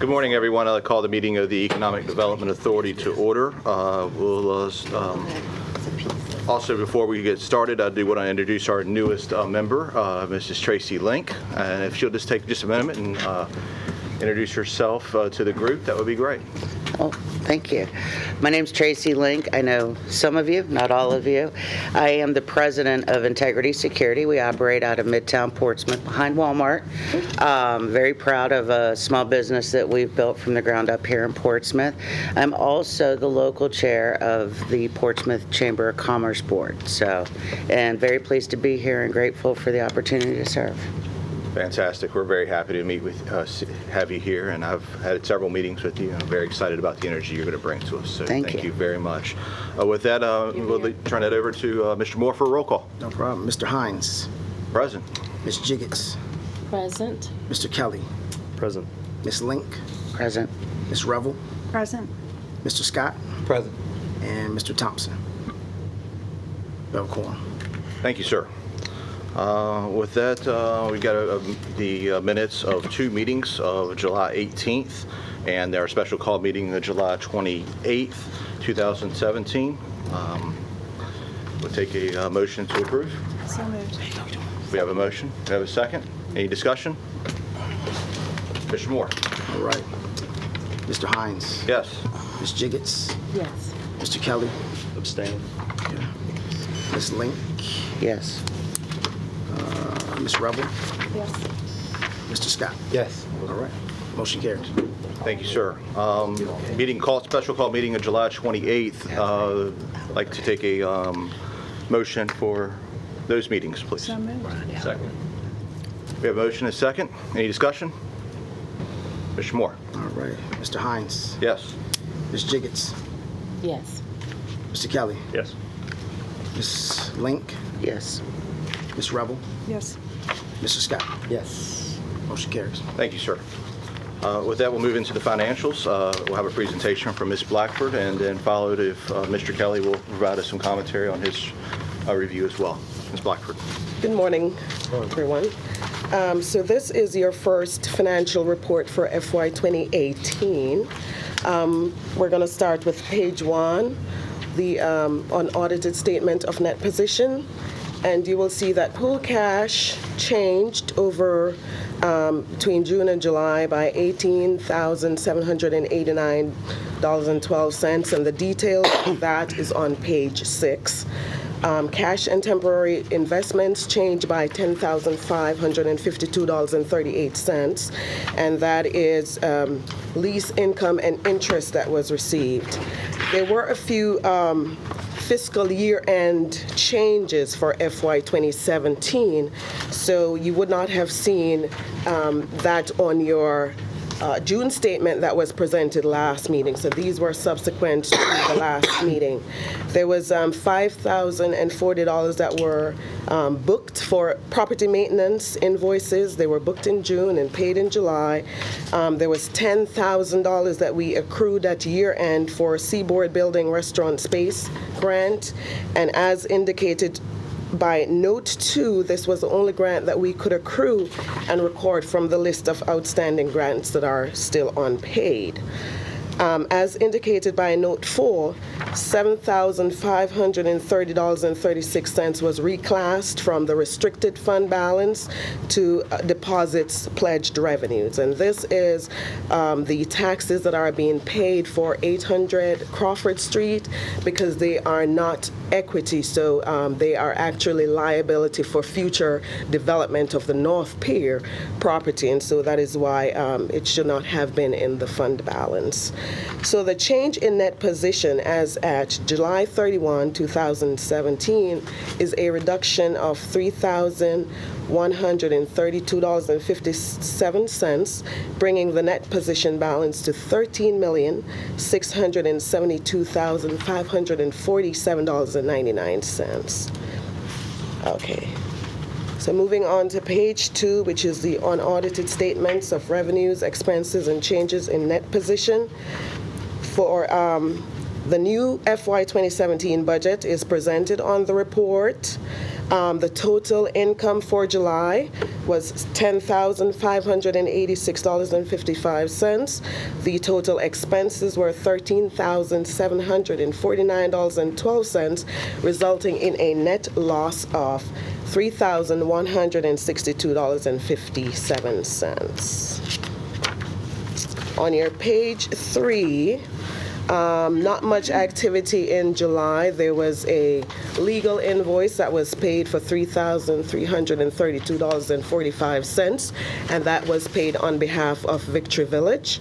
Good morning, everyone. I'll call the meeting of the Economic Development Authority to order. Also, before we get started, I do want to introduce our newest member, Mrs. Tracy Link. And if she'll just take just a moment and introduce herself to the group, that would be great. Oh, thank you. My name's Tracy Link. I know some of you, not all of you. I am the president of Integrity Security. We operate out of Midtown Portsmouth behind Walmart. Very proud of a small business that we've built from the ground up here in Portsmouth. I'm also the local chair of the Portsmouth Chamber of Commerce Board. And very pleased to be here and grateful for the opportunity to serve. Fantastic. We're very happy to meet with have you here, and I've had several meetings with you. I'm very excited about the energy you're going to bring to us. So thank you very much. With that, we'll turn it over to Mr. Moore for a roll call. No problem. Mr. Hines. Present. Ms. Jiggets. Present. Mr. Kelly. Present. Ms. Link. Present. Ms. Revel. Present. Mr. Scott. Present. And Mr. Thompson. Belcourt. Thank you, sir. With that, we've got the minutes of two meetings of July 18th and our special call meeting of July 28th, 2017. We'll take a motion to approve. So moved. We have a motion. We have a second. Any discussion? Mr. Moore. All right. Mr. Hines. Yes. Ms. Jiggets. Yes. Mr. Kelly. Abstain. Ms. Link. Yes. Ms. Revel. Yes. Mr. Scott. Yes. All right. Motion carries. Thank you, sir. Special call meeting of July 28th. I'd like to take a motion for those meetings, please. So moved. Second. We have a motion and a second. Any discussion? Mr. Moore. All right. Mr. Hines. Yes. Ms. Jiggets. Yes. Mr. Kelly. Yes. Ms. Link. Yes. Ms. Revel. Yes. Mr. Scott. Yes. Motion carries. Thank you, sir. With that, we'll move into the financials. We'll have a presentation from Ms. Blackford, and then followed if Mr. Kelly will provide us some commentary on his review as well. Ms. Blackford. Good morning, everyone. So this is your first financial report for FY 2018. We're going to start with page 1, the unaudited statement of net position. And you will see that pool cash changed over between June and July by $18,789.12, and the details of that is on page 6. Cash and temporary investments changed by $10,552.38, and that is lease income and interest that was received. There were a few fiscal year-end changes for FY 2017, so you would not have seen that on your June statement that was presented last meeting. So these were subsequent to the last meeting. There was $5,040 that were booked for property maintenance invoices. They were booked in June and paid in July. There was $10,000 that we accrued at year end for Seaboard Building Restaurant Space grant. And as indicated by note 2, this was the only grant that we could accrue and record from the list of outstanding grants that are still unpaid. As indicated by note 4, $7,530.36 was reclassed from the restricted fund balance to deposits pledged revenues. And this is the taxes that are being paid for 800 Crawford Street, because they are not equity, so they are actually liability for future development of the North Pier property, and so that is why it should not have been in the fund balance. So the change in net position as at July 31, 2017 is a reduction of $3,132.57, bringing the net position balance to $13,672,547.99. Okay. So moving on to page 2, which is the unaudited statements of revenues, expenses, and changes in net position. For The new FY 2017 budget is presented on the report. The total income for July was $10,586.55. The total expenses were $13,749.12, resulting in a net loss of $3,162.57. On your page 3, not much activity in July. There was a legal invoice that was paid for $3,332.45, and that was paid on behalf of Victory Village.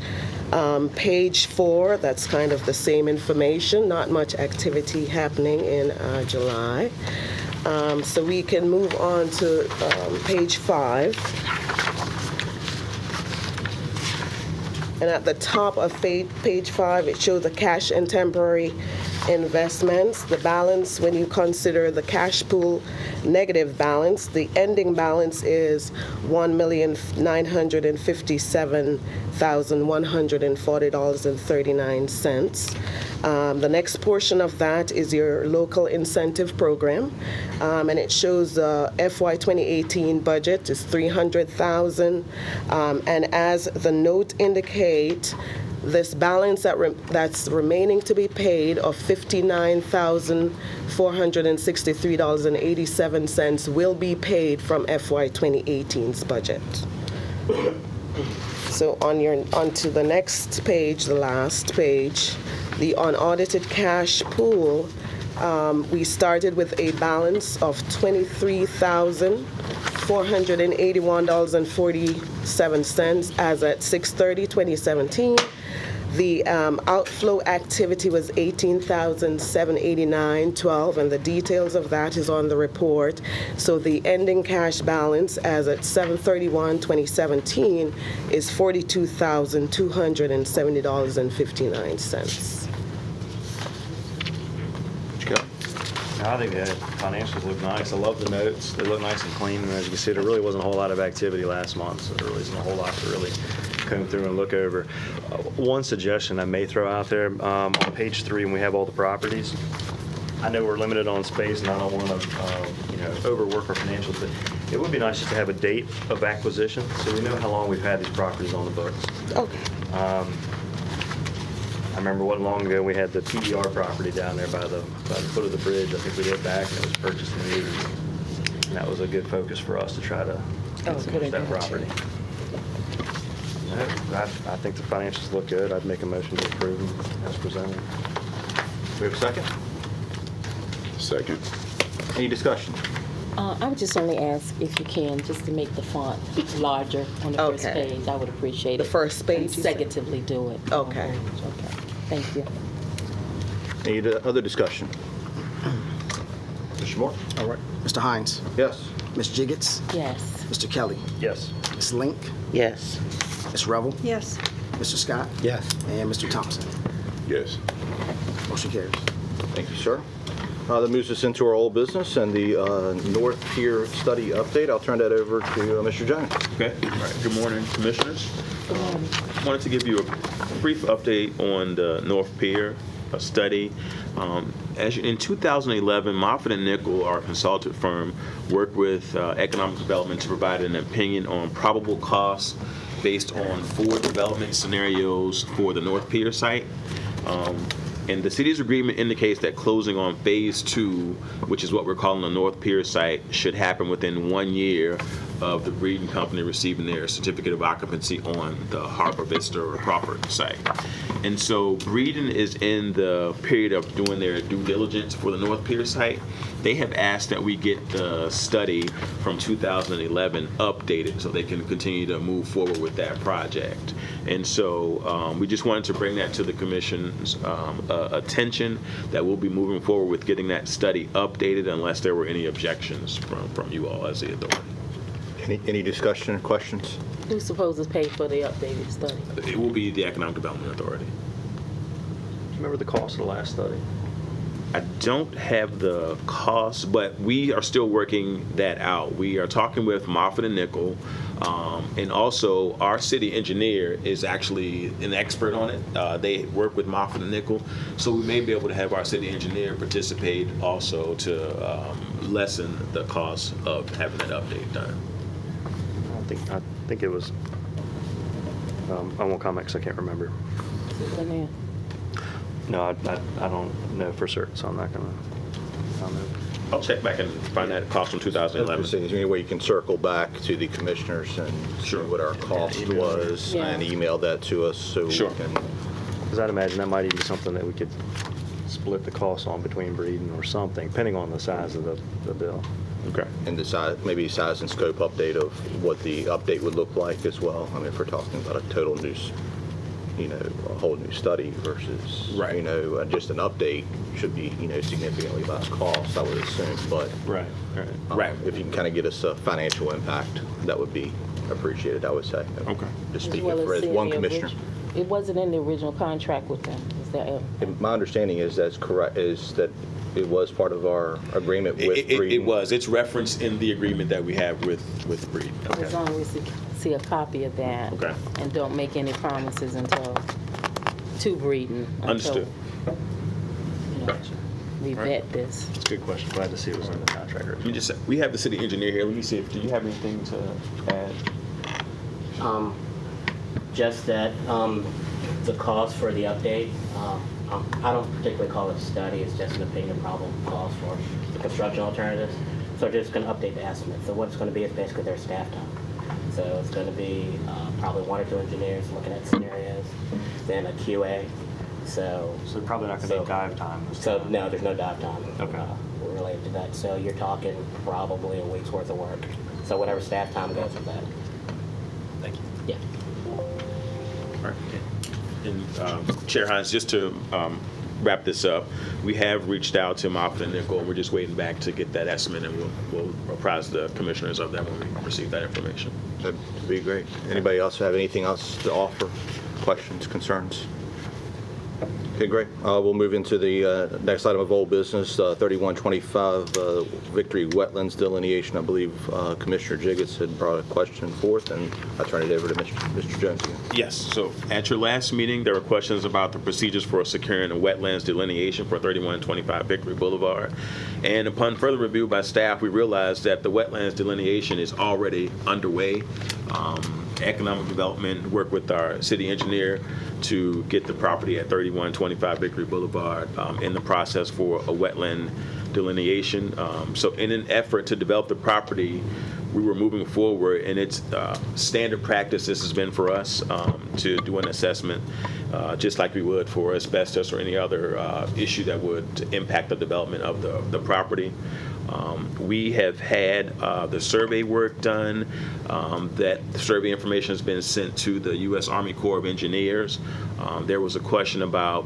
Page 4, that's kind of the same information. Not much activity happening in July. So we can move on to page 5. And at the top of page 5, it shows the cash and temporary investments. The balance, when you consider the cash pool negative balance, the ending balance is $1,957,140.39. The next portion of that is your local incentive program, and it shows the FY 2018 budget is $300,000, and as the note indicate, this balance that's remaining to be paid of $59,463.87 will be paid from FY 2018's budget. So onto the next page, the last page, the unaudited cash pool, we started with a balance of $23,481.47 as at 6/30/2017. The outflow activity was $18,789.12, and the details of that is on the report. So the ending cash balance as at 7/31/2017 is $42,270.59. I think the financials look nice. I love the notes. They look nice and clean. And as you can see, there really wasn't a whole lot of activity last month, so there really isn't a whole lot to really comb through and look over. One suggestion I may throw out there, on page 3, when we have all the properties, I know we're limited on space, and I don't want to, overwork our financials, but it would be nice just to have a date of acquisition, so we know how long we've had these properties on the books. Okay. I remember wasn't long ago, we had the PDR property down there by the foot of the bridge. I think we did back, and it was purchased in the 80s. And that was a good focus for us to try to finish that property. I think the financials look good. I'd make a motion to approve them as presented. We have a second? Second. Any discussion? I would just only ask if you can, just to make the font larger on the first Okay. page. I would appreciate it. The first page, you said? Consecutively do it. Okay. Okay. Thank you. Any other discussion? Mr. Moore? All right. Mr. Hines, Yes. Ms. Jiggets, Yes. Mr. Kelly, Yes. Ms. Link, Yes. Ms. Revel, Yes. Mr. Scott, Yes. and Mr. Thompson. Yes. Motion carries. Thank you, sir. That moves us into our old business and the North Pier study update. I'll turn that over to Mr. Jones. Okay. All right. Good morning, Commissioners. Wanted to give you a brief update on the North Pier study. In 2011, Moffitt & Nichol, our consultant firm, worked with Economic Development to provide an opinion on probable costs based on 4 development scenarios for the North Pier site. And the city's agreement indicates that closing on phase 2, which is what we're calling the North Pier site, should happen within 1 year of the Breeden Company receiving their certificate of occupancy on the Harbor Vista or Crawford site. And so Breeden is in the period of doing their due diligence for the North Pier site. They have asked that we get the study from 2011 updated so they can continue to move forward with that project. And so we just wanted to bring that to the Commission's attention, that we'll be moving forward with getting that study updated unless there were any objections from you all as the authority. Any discussion or questions? Who's supposed to pay for the updated study? It will be the Economic Development Authority. Do you remember the cost of the last study? I don't have the cost, but we are still working that out. We are talking with Moffitt and Nickel, and also our city engineer is actually an expert on it. They work with Moffitt and Nickel, so we may be able to have our city engineer participate also to lessen the cost of having that update done. I think it was, I won't comment because I can't remember. Lynette? No, I don't know for certain, so I'm not going to comment. I'll check back and find that cost from Is 2011. there any way you can circle back to the commissioners and see Sure. what our cost was Yeah. and email that to us so we Sure. can, Because I'd imagine that might even be something that we could split the cost on between Breeden or something, depending on the size of the bill. Okay. and decide, maybe size and scope update of what the update would look like as well. I mean, if we're talking about a total new, a whole new study versus, Right. just an update should be, significantly less cost, I would assume. But Right. Right. if you can kind of get us a financial impact, that would be appreciated, I would say. Okay. Just As speaking well for as as seeing one the commissioner. It wasn't in the original contract with them, is that? And my understanding is that's correct, is that it was part of our agreement with It Breeden. was. It's referenced in the agreement that we have with Breed. As long as we see a copy of that. Okay. And don't make any promises until, to Breeden. until, Understood. We vet this. It's a good question. Glad to see it was in the contract. Let me just, we have the city engineer here. Let me see if, do you have anything to add? Just that the cost for the update, I don't particularly call it a study, it's just an opinion problem cost for the construction alternatives. So we're just going to update the estimate. So what it's going to be is basically their staff time. So it's going to be probably 1 or 2 engineers looking at scenarios, then a QA. So So probably not going to be dive time. this So time. no, there's no dive time Okay. related to that. So you're talking probably a week's worth of work. So whatever staff time goes with that. Thank you. Yeah. Right. And Chair Hines, just to wrap this up, we have reached out to Moffitt and Nickel. We're just waiting back to get that estimate, and we'll apprise the commissioners of that when we receive that information. That'd be great. Anybody else have anything else to offer? Questions, concerns? Okay, great. We'll move into the next item of old business, 3125 Victory Wetlands delineation. I believe Commissioner Jiggets had brought a question forth, and I turn it over to Mr. Jones again. Yes, so at your last meeting, there were questions about the procedures for securing a wetlands delineation for 3125 Victory Boulevard. And upon further review by staff, we realized that the wetlands delineation is already underway. Economic Development worked with our city engineer to get the property at 3125 Victory Boulevard in the process for a wetland delineation. So in an effort to develop the property, we were moving forward, and it's standard practice, this has been for us, to do an assessment, just like we would for asbestos or any other issue that would impact the development of the property. We have had the survey work done. That survey information has been sent to the U.S. Army Corps of Engineers. There was a question about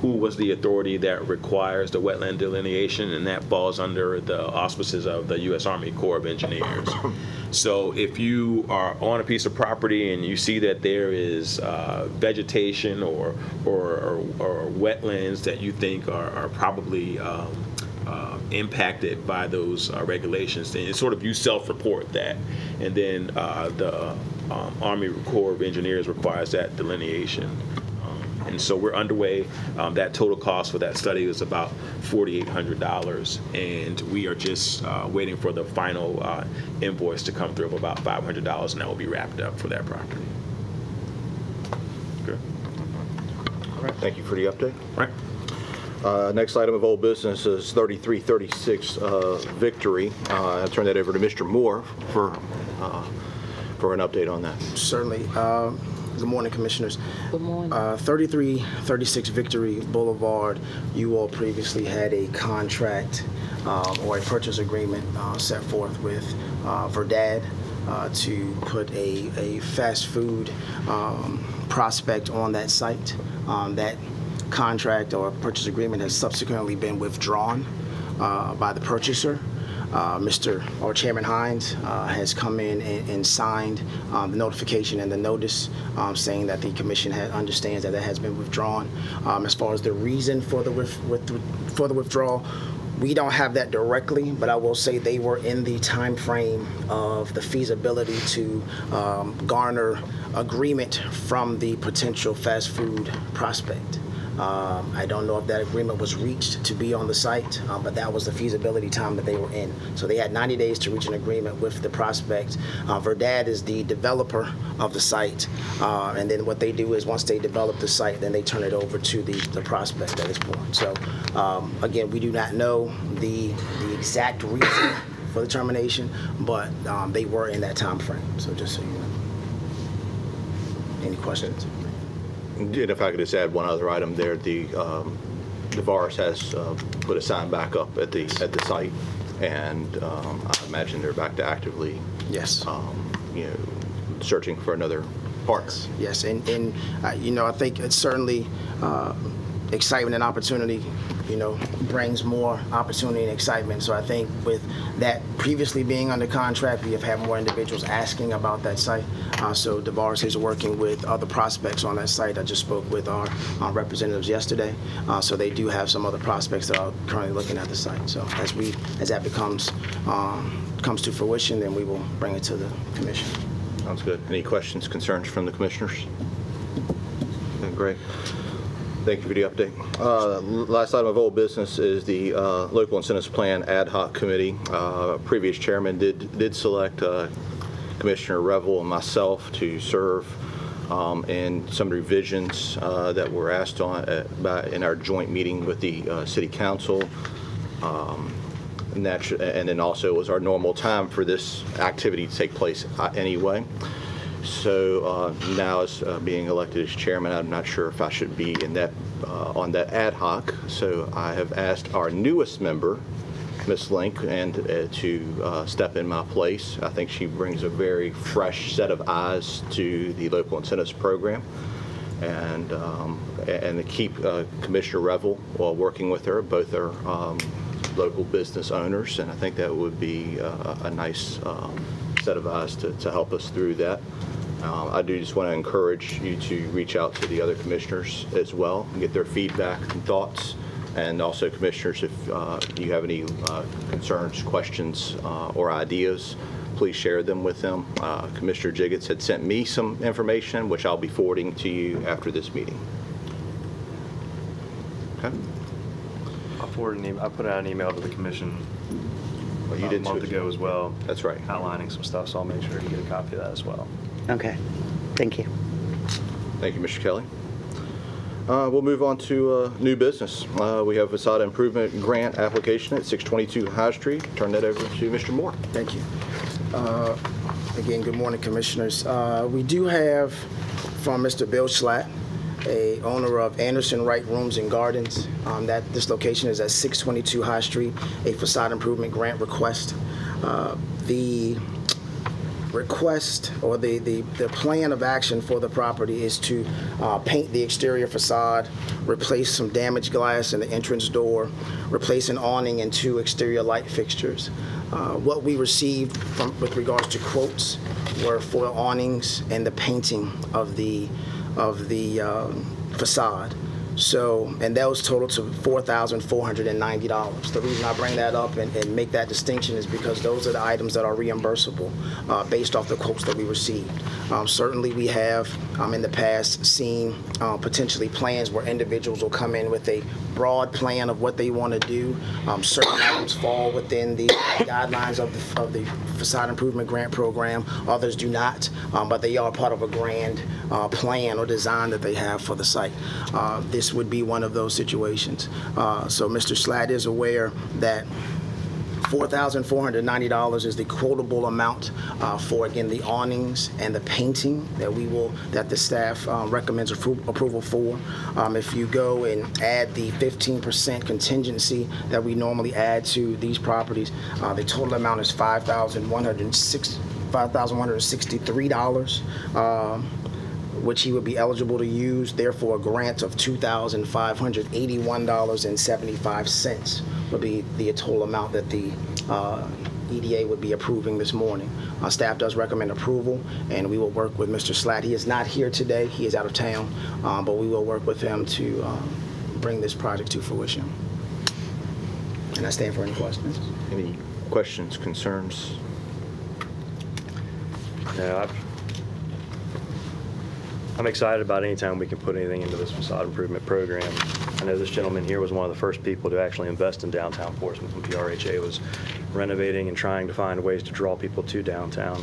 who was the authority that requires the wetland delineation, and that falls under the auspices of the U.S. Army Corps of Engineers. So if you are on a piece of property and you see that there is vegetation or wetlands that you think are probably impacted by those regulations, then it's sort of you self-report that, and then the Army Corps of Engineers requires that delineation. And so we're underway. That total cost for that study is about $4,800, and we are just waiting for the final invoice to come through of about $500, and that will be wrapped up for that property. Good. Thank you for the update. Right. Next item of old business is 3336 Victory. I'll turn that over to Mr. Moore for an update on that. Certainly. Good morning, Commissioners. Good morning. 3336 Victory Boulevard, you all previously had a contract or a purchase agreement set forth with Verdad to put a fast food prospect on that site. That contract or purchase agreement has subsequently been withdrawn by the purchaser. Chairman Hines has come in and signed the notification and the notice saying that the commission understands that has been withdrawn. As far as the reason for the withdrawal, we don't have that directly, but I will say they were in the time frame of the feasibility to garner agreement from the potential fast food prospect. I don't know if that agreement was reached to be on the site, but that was the feasibility time that they were in. So they had 90 days to reach an agreement with the prospect. Verdad is the developer of the site, and then what they do is once they develop the site, then they turn it over to the prospect at this point. So again, we do not know the exact reason for the termination, but they were in that time frame. So just so you know. Any questions? And if I could just add one other item there, the Varus has put a sign back up at the site, and I imagine they're back to actively, Yes. Searching for another partner. Yes, and I think it's certainly excitement and opportunity, brings more opportunity and excitement. So I think with that previously being under contract, we have had more individuals asking about that site. So DeVaris is working with other prospects on that site. I just spoke with our representatives yesterday. So they do have some other prospects that are currently looking at the site. So as that comes to fruition, then we will bring it to the commission. Sounds good. Any questions, concerns from the commissioners? Okay, great. Thank you for the update. Last item of old business is the Local Incentives Plan Ad Hoc Committee. Previous chairman did select Commissioner Revel and myself to serve in some revisions that were asked on in our joint meeting with the City Council. And then also it was our normal time for this activity to take place anyway. So now as being elected as chairman, I'm not sure if I should be in that on that ad hoc. So I have asked our newest member, Ms. Link, and to step in my place. I think she brings a very fresh set of eyes to the local incentives program, and to keep Commissioner Revel while working with her. Both are local business owners, and I think that would be a nice set of eyes to help us through that. I do just want to encourage you to reach out to the other commissioners as well and get their feedback and thoughts. And also, commissioners, if you have any concerns, questions, or ideas, please share them with them. Commissioner Jiggets had sent me some information, which I'll be forwarding to you after this meeting. Okay. I'll forward an email. I put out an email to the commission Well, you about did a month too. ago as well. That's right. Outlining some stuff, so I'll make sure you get a copy of that as well. Okay, thank you. Thank you, Mr. Kelly. We'll move on to new business. We have facade improvement grant application at 622 High Street. Turn that over to Mr. Moore. Thank you. Again, good morning, commissioners. We do have from Mr. Bill Schlatt, a owner of Anderson Wright Rooms and Gardens. That this location is at 622 High Street, a facade improvement grant request. The request or the plan of action for the property is to paint the exterior facade, replace some damaged glass in the entrance door, replace an awning and 2 exterior light fixtures. What we received with regards to quotes were for awnings and the painting of the facade. So, and that was total to $4,490. The reason I bring that up and make that distinction is because those are the items that are reimbursable based off the quotes that we received. Certainly we have in the past seen potentially plans where individuals will come in with a broad plan of what they want to do. Certain items fall within the guidelines of the facade improvement grant program. Others do not, but they are part of a grand plan or design that they have for the site. This would be one of those situations. So Mr. Schlatt is aware that $4,490 is the quotable amount for, again, the awnings and the painting that the staff recommends approval for. If you go and add the 15% contingency that we normally add to these properties, the total amount is $5,163, which he would be eligible to use. Therefore, a grant of $2,581.75 would be the total amount that the EDA would be approving this morning. Staff does recommend approval, and we will work with Mr. Slatt. He is not here today. He is out of town, but we will work with him to bring this project to fruition. And I stand for any questions. Any questions, concerns? No, I'm excited about any time we can put anything into this facade improvement program. I know this gentleman here was one of the first people to actually invest in downtown Portsmouth when PRHA was renovating and trying to find ways to draw people to downtown.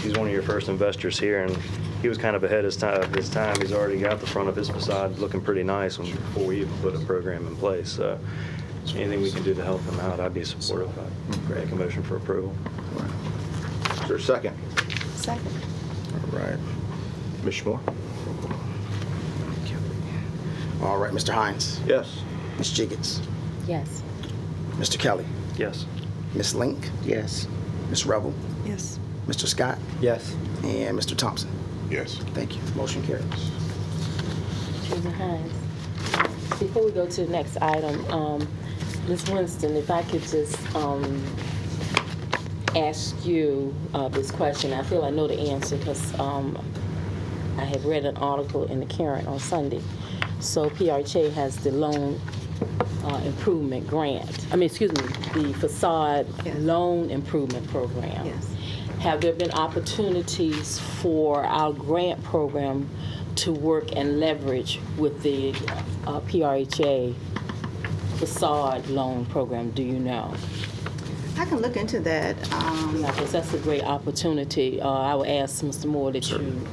He's one of your first investors here, and he was kind of ahead of his time. He's already got the front of his facade looking pretty nice before we even put a program in place. So anything we can do to help him out, I'd be supportive. I'd make a motion for approval. Is there a second? Second. All right. Ms. Moore? All right, Mr. Hines, Yes. Ms. Jiggets, Yes. Mr. Kelly, Yes. Ms. Link, Yes. Ms. Revel, Yes. Mr. Scott, Yes. and Mr. Thompson. Yes. Thank you. Motion carries. Chairman Hines. Before we go to the next item, Ms. Winston, if I could just ask you this question. I feel I know the answer because I have read an article in the Current on Sunday. So PRHA has the loan improvement grant. The facade loan improvement program. Yes. Have there been opportunities for our grant program to work and leverage with the PRHA facade loan program? Do you know? I can look into that. Because that's a great opportunity. I would ask Mr. Moore that you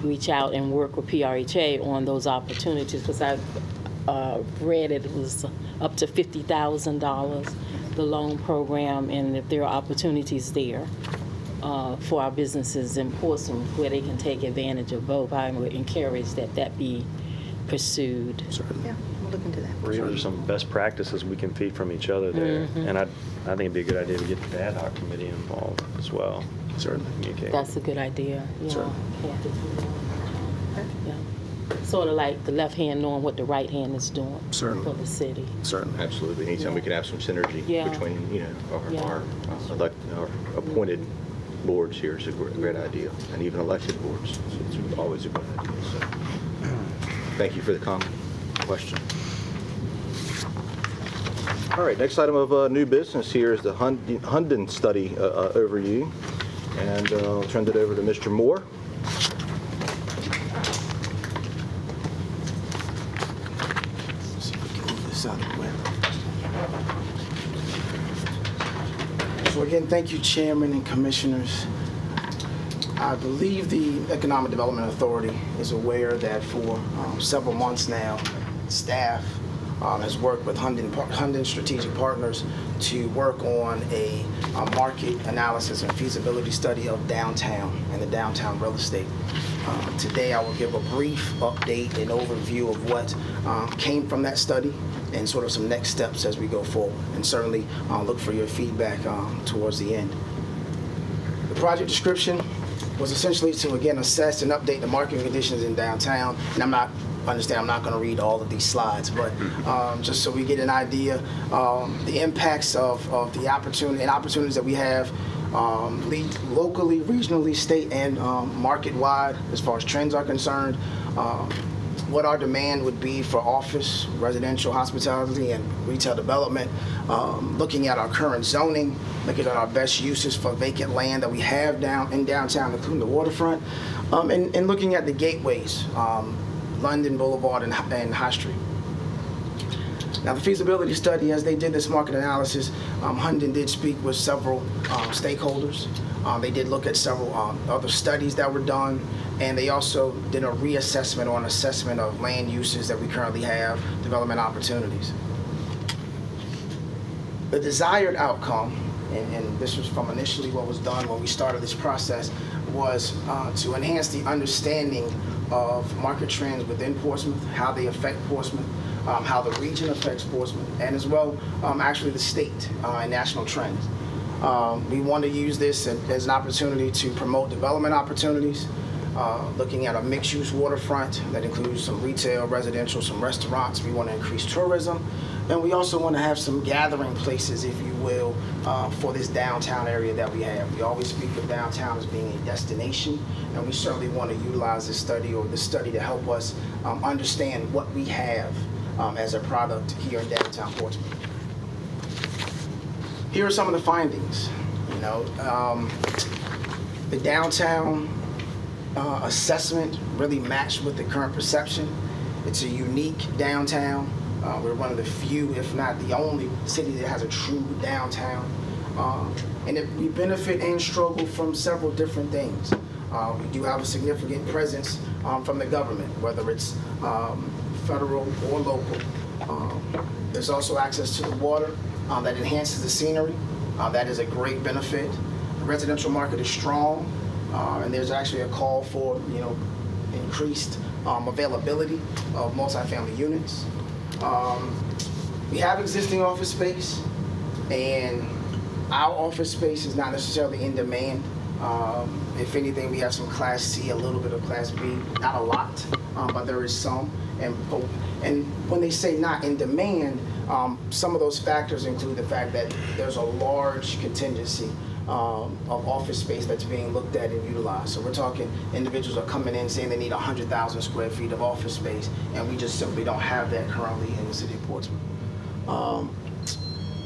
reach out and work with PRHA on those opportunities, because I read it was up to $50,000, the loan program, and if there are opportunities there for our businesses in Portsmouth where they can take advantage of both, I would encourage that be pursued. Yeah, we'll look into that. Or even some best practices we can feed from each other there. And I think it'd be a good idea to get the ad hoc committee involved as well. Certainly. Communicate. That's a good idea. Yeah. Sure. Yeah. Sort of like the left hand knowing what the right hand is doing Certainly. for the city. Certainly. Absolutely. Anytime we can have some synergy Yeah. between, Yeah. our appointed boards here is a great idea, and even elected boards. It's always a good idea. So, thank you for the comment, question. All right, next item of new business here is the Hunden study overview, and I'll turn it over to Mr. Moore. See if we can move this out of the way. So again, thank you, Chairman and Commissioners. I believe the Economic Development Authority is aware that for several months now, staff has worked with Hunden Strategic Partners to work on a market analysis and feasibility study of downtown and the downtown real estate. Today I will give a brief update and overview of what came from that study and sort of some next steps as we go forward, and certainly look for your feedback towards the end. The project description was essentially to, again, assess and update the market conditions in downtown, and I'm not going to read all of these slides, but just so we get an idea, the impacts of the opportunities that we have locally, regionally, state, and market-wide as far as trends are concerned, what our demand would be for office, residential, hospitality, and retail development, looking at our current zoning, looking at our best uses for vacant land that we have in downtown, including the waterfront, and looking at the gateways, London Boulevard and High Street. Now, the feasibility study, as they did this market analysis, Hunden did speak with several stakeholders. They did look at several other studies that were done, and they also did a reassessment or an assessment of land uses that we currently have, development opportunities. The desired outcome, and this was from initially what was done when we started this process, was to enhance the understanding of market trends within Portsmouth, how they affect Portsmouth, how the region affects Portsmouth, and as well, actually the state and national trends. We want to use this as an opportunity to promote development opportunities, looking at a mixed-use waterfront that includes some retail, residential, some restaurants. We want to increase tourism. And we also want to have some gathering places, if you will, for this downtown area that we have. We always speak of downtown as being a destination, and we certainly want to utilize this study to help us understand what we have as a product here in downtown Portsmouth. Here are some of the findings. The downtown assessment really matched with the current perception. It's a unique downtown. We're one of the few, if not the only, city that has a true downtown. And we benefit and struggle from several different things. We do have a significant presence from the government, whether it's federal or local. There's also access to the water that enhances the scenery. That is a great benefit. The residential market is strong, and there's actually a call for increased availability of multifamily units. We have existing office space, and our office space is not necessarily in demand. If anything, we have some Class C, a little bit of Class B, not a lot, but there is some. And when they say not in demand, some of those factors include the fact that there's a large contingency of office space that's being looked at and utilized. So we're talking individuals are coming in saying they need 100,000 square feet of office space, and we just simply don't have that currently in the city of Portsmouth.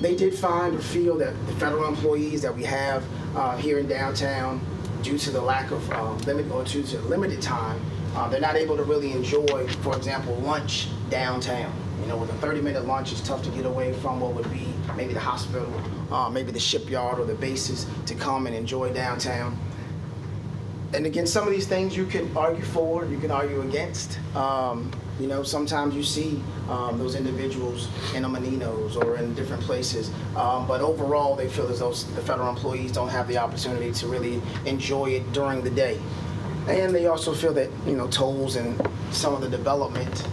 They did find or feel that the federal employees that we have here in downtown, due to the lack of due to limited time, they're not able to really enjoy, for example, lunch downtown. With a 30-minute lunch, it's tough to get away from what would be maybe the hospital, maybe the shipyard or the bases to come and enjoy downtown. And again, some of these things you can argue for, you can argue against. Sometimes you see those individuals in a Menino's or in different places, but overall they feel as though the federal employees don't have the opportunity to really enjoy it during the day. And they also feel that tolls and some of the development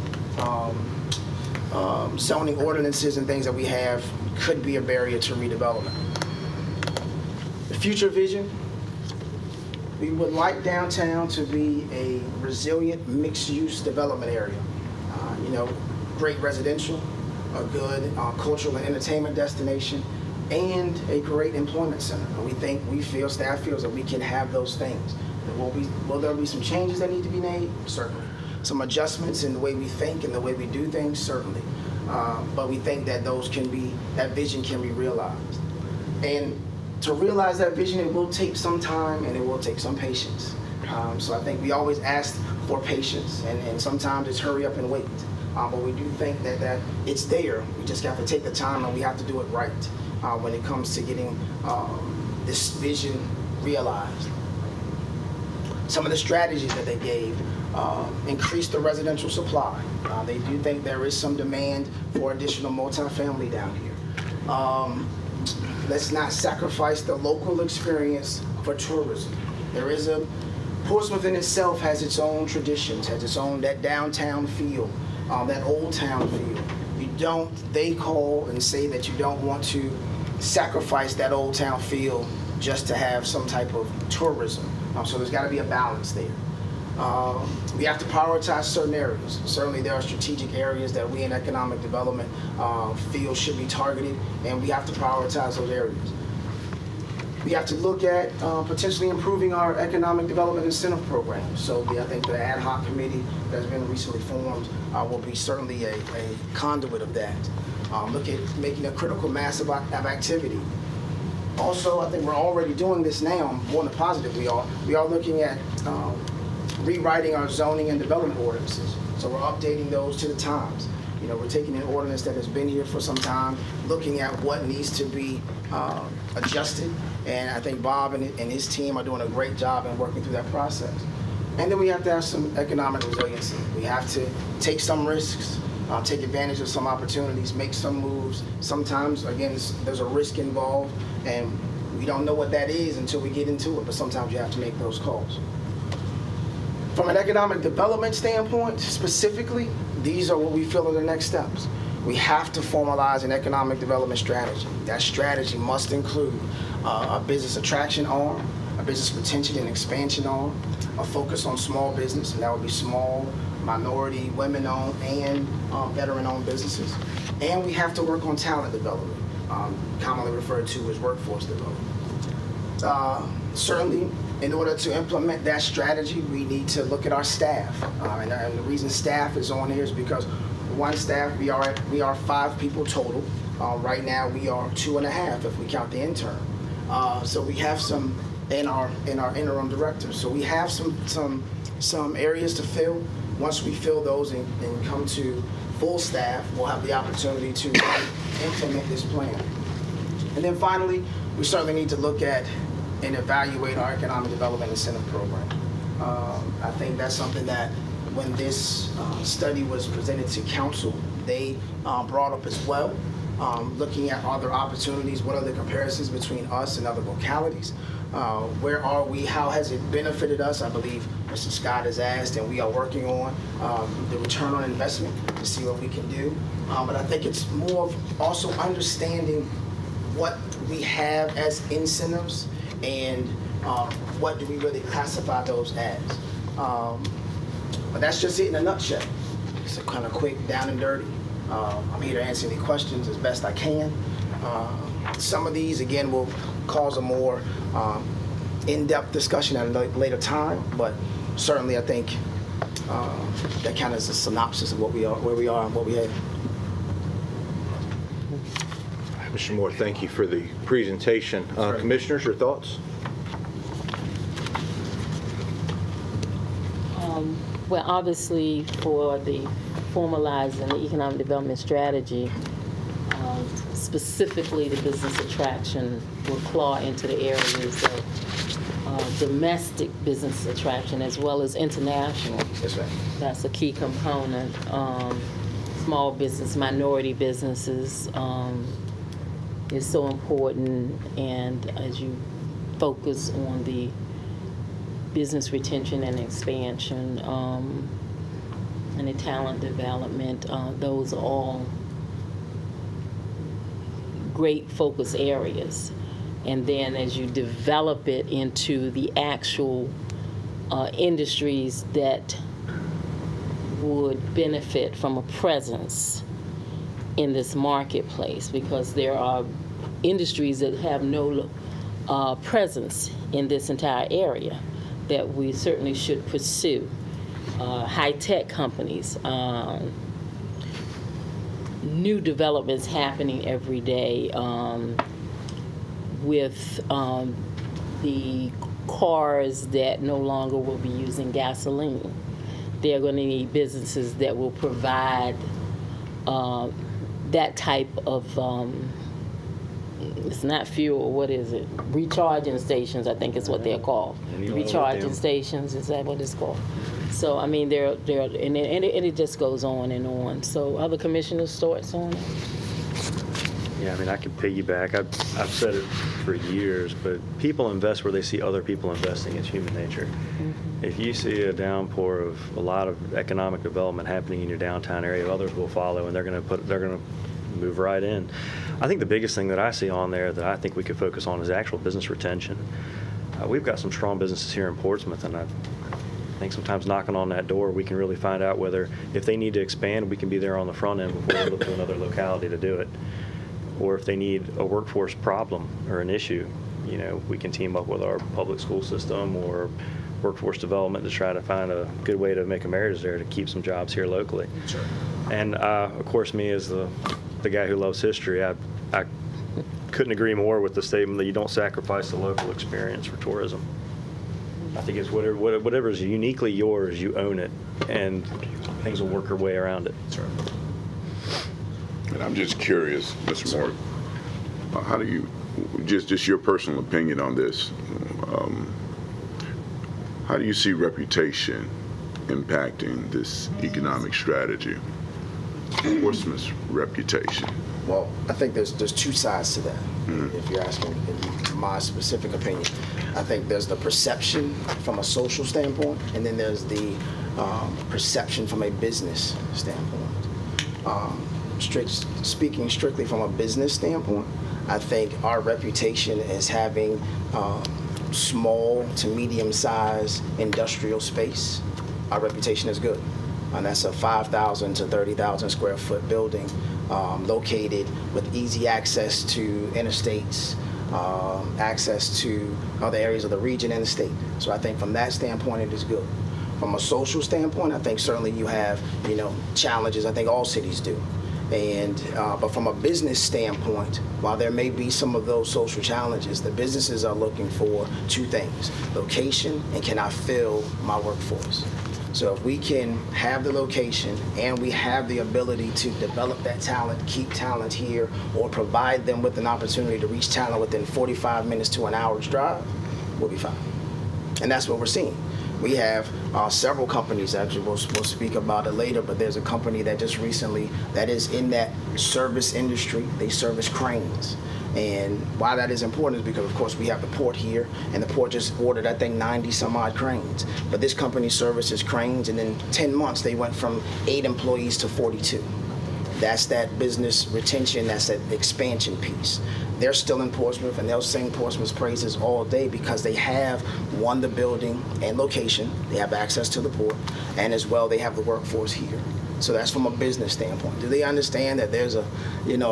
zoning ordinances and things that we have could be a barrier to redevelopment. The future vision, we would like downtown to be a resilient mixed-use development area. Great residential, a good cultural and entertainment destination, and a great employment center. And staff feels that we can have those things. Will there be some changes that need to be made? Certainly. Some adjustments in the way we think and the way we do things? Certainly. But we think that that vision can be realized. And to realize that vision, it will take some time and it will take some patience. So I think we always ask for patience, and sometimes it's hurry up and wait. But we do think that it's there. We just have to take the time, and we have to do it right when it comes to getting this vision realized. Some of the strategies that they gave, increase the residential supply. They do think there is some demand for additional multifamily down here. Let's not sacrifice the local experience for tourism. Portsmouth in itself has its own traditions, has its own, that downtown feel, that old town feel. They call and say that you don't want to sacrifice that old town feel just to have some type of tourism. So there's got to be a balance there. We have to prioritize certain areas. Certainly there are strategic areas that we in economic development feel should be targeted, and we have to prioritize those areas. We have to look at potentially improving our economic development incentive programs. So I think the ad hoc committee that's been recently formed will be certainly a conduit of that. Look at making a critical mass of activity. Also, I think we're already doing this now, more than positive we are. We are looking at rewriting our zoning and development ordinances. So we're updating those to the times. We're taking an ordinance that has been here for some time, looking at what needs to be adjusted. And I think Bob and his team are doing a great job in working through that process. And then we have to have some economic resiliency. We have to take some risks, take advantage of some opportunities, make some moves. Sometimes, again, there's a risk involved, and we don't know what that is until we get into it, but sometimes you have to make those calls. From an economic development standpoint, specifically, these are what we feel are the next steps. We have to formalize an economic development strategy. That strategy must include a business attraction arm, a business retention and expansion arm, a focus on small business, and that would be small, minority, women-owned, and veteran-owned businesses. And we have to work on talent development, commonly referred to as workforce development. Certainly, in order to implement that strategy, we need to look at our staff. And the reason staff is on here is because one staff, we are 5 people total. Right now, we are 2.5 if we count the intern. So we have some in our interim director. So we have some areas to fill. Once we fill those and come to full staff, we'll have the opportunity to implement this plan. And then finally, we certainly need to look at and evaluate our economic development incentive program. I think that's something that when this study was presented to council, they brought up as well. Looking at other opportunities, what are the comparisons between us and other localities? Where are we? How has it benefited us? I believe Mr. Scott has asked, and we are working on the return on investment to see what we can do. But I think it's more of also understanding what we have as incentives and what do we really classify those as. But that's just it in a nutshell. It's a kind of quick, down and dirty. I'm here to answer any questions as best I can. Some of these, again, will cause a more in-depth discussion at a later time, but certainly I think that kind of is a synopsis of what we are, where we are, and what we have. Mr. Moore, thank you for the presentation. Commissioners, your thoughts? Well, obviously, for the formalizing the economic development strategy, specifically the business attraction will claw into the areas of domestic business attraction as well as international. Yes, ma'am. That's a key component. Small business, minority businesses is so important, and as you focus on the business retention and expansion and the talent development, those are all great focus areas. And then as you develop it into the actual industries that would benefit from a presence in this marketplace, because there are industries that have no presence in this entire area that we certainly should pursue. High-tech companies, new developments happening every day with the cars that no longer will be using gasoline. They're going to need businesses that will provide that type of, it's not fuel, what is it? Recharging stations, I think is what they're called. Recharging stations, is that what it's called? So, I mean, and it just goes on and on. So, other commissioners' thoughts on it? Yeah, I mean, I can piggyback. I've said it for years, but people invest where they see other people investing. It's human nature. Mm-hmm. If you see a downpour of a lot of economic development happening in your downtown area, others will follow, and they're going to move right in. I think the biggest thing that I see on there that I think we could focus on is actual business retention. We've got some strong businesses here in Portsmouth, and I think sometimes knocking on that door, we can really find out whether, if they need to expand, we can be there on the front end before they look to another locality to do it. Or if they need a workforce problem or an issue, you know, we can team up with our public school system or workforce development to try to find a good way to make a marriage there to keep some jobs here locally. Sure. And of course, me as the guy who loves history, I couldn't agree more with the statement that you don't sacrifice the local experience for tourism. I think it's whatever is uniquely yours, you own it, and things will work their way around it. Sure. And I'm just curious, Mr. Moore, how do you, just your personal opinion on this, how do you see reputation impacting this economic strategy? Portsmouth's reputation. Well, I think there's two sides to that. If you're asking in my specific opinion, I think there's the perception from a social standpoint, and then there's the perception from a business standpoint. Speaking strictly from a business standpoint, I think our reputation as having small to medium-sized industrial space, our reputation is good. And that's a 5,000 to 30,000 square foot building located with easy access to interstates, access to other areas of the region and the state. So I think from that standpoint, it is good. From a social standpoint, I think certainly you have, challenges. I think all cities do. And but from a business standpoint, while there may be some of those social challenges, the businesses are looking for two things: location and can I fill my workforce? So if we can have the location and we have the ability to develop that talent, keep talent here, or provide them with an opportunity to reach talent within 45 minutes to an hour's drive, we'll be fine. And that's what we're seeing. We have several companies, actually, we'll speak about it later, but there's a company that just recently, that is in that service industry. They service cranes. And why that is important is because, of course, we have the port here, and the port just ordered, I think, 90 some odd cranes. But this company services cranes, and in 10 months, they went from 8 employees to 42. That's that business retention, that's that expansion piece. They're still in Portsmouth, and they'll sing Portsmouth's praises all day because they have, one, the building and location, they have access to the port, and as well, they have the workforce here. So that's from a business standpoint. Do they understand that there's a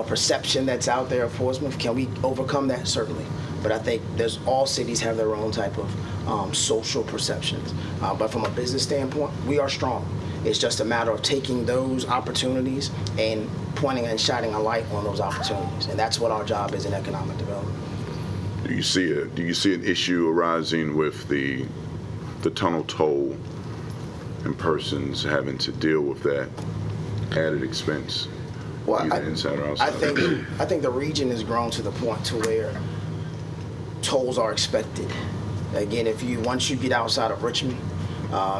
perception that's out there of Portsmouth? Can we overcome that? Certainly. But I think all cities have their own type of social perceptions. But from a business standpoint, we are strong. It's just a matter of taking those opportunities and pointing and shining a light on those opportunities. And that's what our job is in economic development. Do you see an issue arising with the tunnel toll and persons having to deal with that added expense, either inside or outside? I think the region has grown to the point to where tolls are expected. Again, once you get outside of Richmond,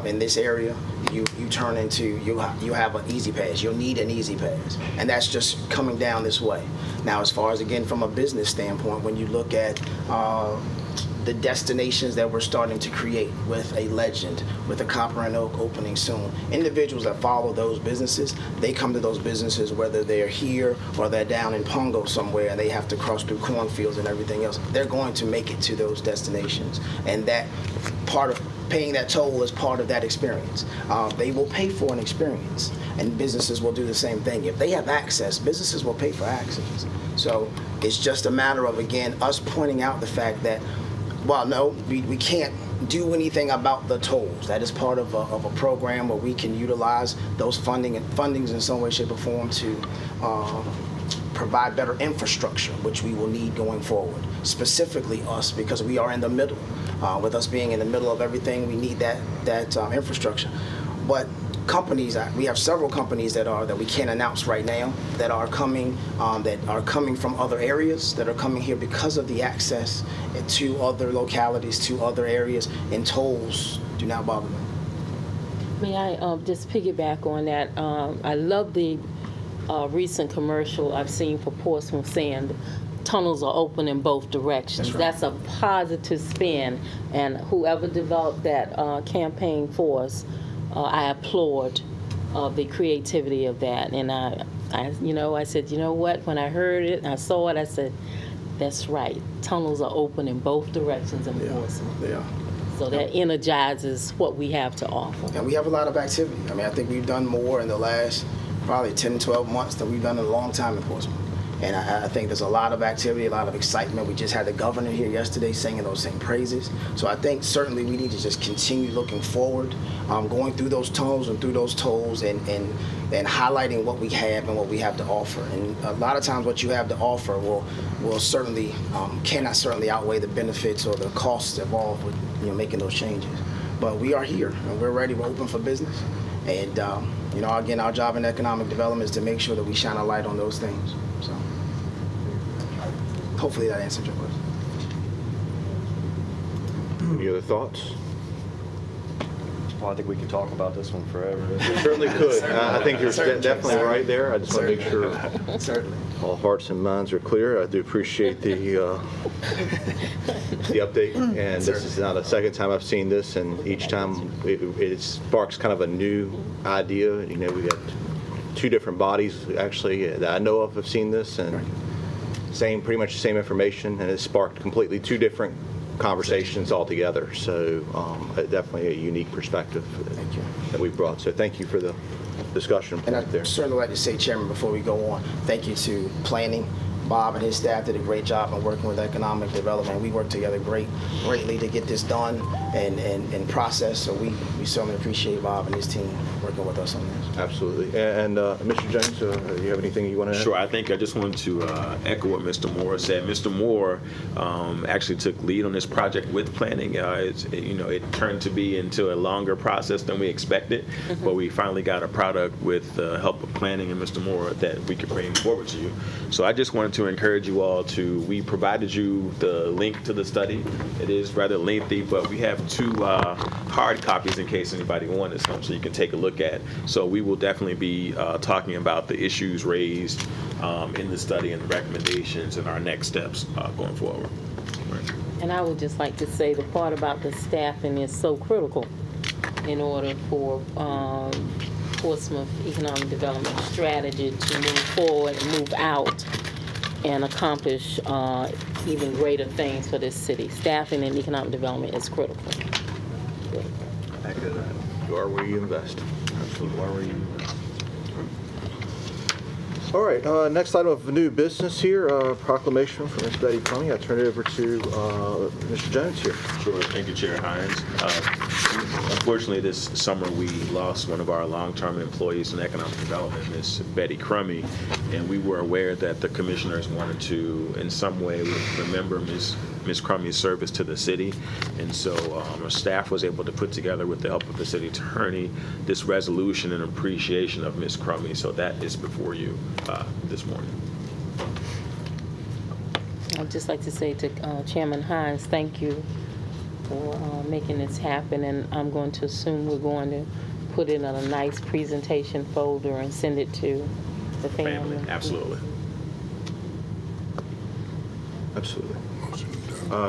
in this area, you turn into, you have an easy pass. You'll need an easy pass, and that's just coming down this way. Now, as far as, again, from a business standpoint, when you look at the destinations that we're starting to create with a Legend, with a Copper and Oak opening soon, individuals that follow those businesses, they come to those businesses whether they're here or they're down in Pongo somewhere and they have to cross through cornfields and everything else. They're going to make it to those destinations, and that part of paying that toll is part of that experience. They will pay for an experience, and businesses will do the same thing. If they have access, businesses will pay for access. So it's just a matter of, again, us pointing out the fact that, well, no, we can't do anything about the tolls. That is part of a program where we can utilize those fundings in some way, shape, or form to provide better infrastructure, which we will need going forward. Specifically us, because we are in the middle. With us being in the middle of everything, we need that infrastructure. But companies, we have several companies that we can't announce right now that are coming from other areas, that are coming here because of the access to other localities, to other areas, and tolls do not bother them. May I just piggyback on that? I love the recent commercial I've seen for Portsmouth saying tunnels are open in both directions. That's a positive spin, and whoever developed that campaign for us, I applaud the creativity of that. And I said, you know what? When I heard it and I saw it, I said, that's right. Tunnels are open in both directions in Portsmouth. They are. So that energizes what we have to offer. And we have a lot of activity. I mean, I think we've done more in the last probably 10, 12 months than we've done in a long time in Portsmouth. And I think there's a lot of activity, a lot of excitement. We just had the governor here yesterday singing those same praises. So I think certainly we need to just continue looking forward, going through those tunnels and through those tolls and highlighting what we have and what we have to offer. And a lot of times what you have to offer will certainly, cannot certainly outweigh the benefits or the costs involved with making those changes. But we are here and we're ready, we're open for business. And again, our job in economic development is to make sure that we shine a light on those things. So hopefully that answered your question. Any other thoughts? Well, I think we could talk about this one forever. Certainly could. I think you're definitely right there. I just want to make sure Certainly. all hearts and minds are clear. I do appreciate the update, and this is not the second time I've seen this, and each time it sparks kind of a new idea. We got two different bodies actually that I know of have seen this, and pretty much the same information, and it sparked completely two different conversations altogether. So definitely a unique perspective that we brought. So thank you for the discussion And point there. I'd certainly like to say, Chairman, before we go on, thank you to planning. Bob and his staff did a great job in working with economic development. We worked together greatly to get this done and processed. So we certainly appreciate Bob and his team working with us on this. Absolutely. And Mr. Jones, do you have anything you want to add? Sure. I think I just wanted to echo what Mr. Moore said. Mr. Moore actually took lead on this project with planning. It turned to be into a longer process than we expected, but we finally got a product with the help of planning and Mr. Moore that we could bring forward to you. So I just wanted to encourage you all we provided you the link to the study. It is rather lengthy, but we have 2 hard copies in case anybody wanted some, so you can take a look at. So we will definitely be talking about the issues raised in the study and the recommendations and our next steps going forward. And I would just like to say the part about the staffing is so critical in order for Portsmouth Economic Development Strategy to move forward and move out and accomplish even greater things for this city. Staffing and economic development is critical. You are where you invest. Absolutely. You are where you invest. All right. Next item of new business here, proclamation from Ms. Betty Crummy. I turn it over to Mr. Jones here. Sure. Thank you, Chair Hines. Unfortunately, this summer we lost one of our long-term employees in economic development, Ms. Betty Crummy, and we were aware that the commissioners wanted to, in some way, remember Ms. Crummy's service to the city, and so our staff was able to put together, with the help of the city attorney, this resolution in appreciation of Ms. Crummy. So that is before you this morning. I'd just like to say to Chairman Hines, thank you for making this happen, and I'm going to assume we're going to put it in a nice presentation folder and send it to the family. Absolutely. Absolutely.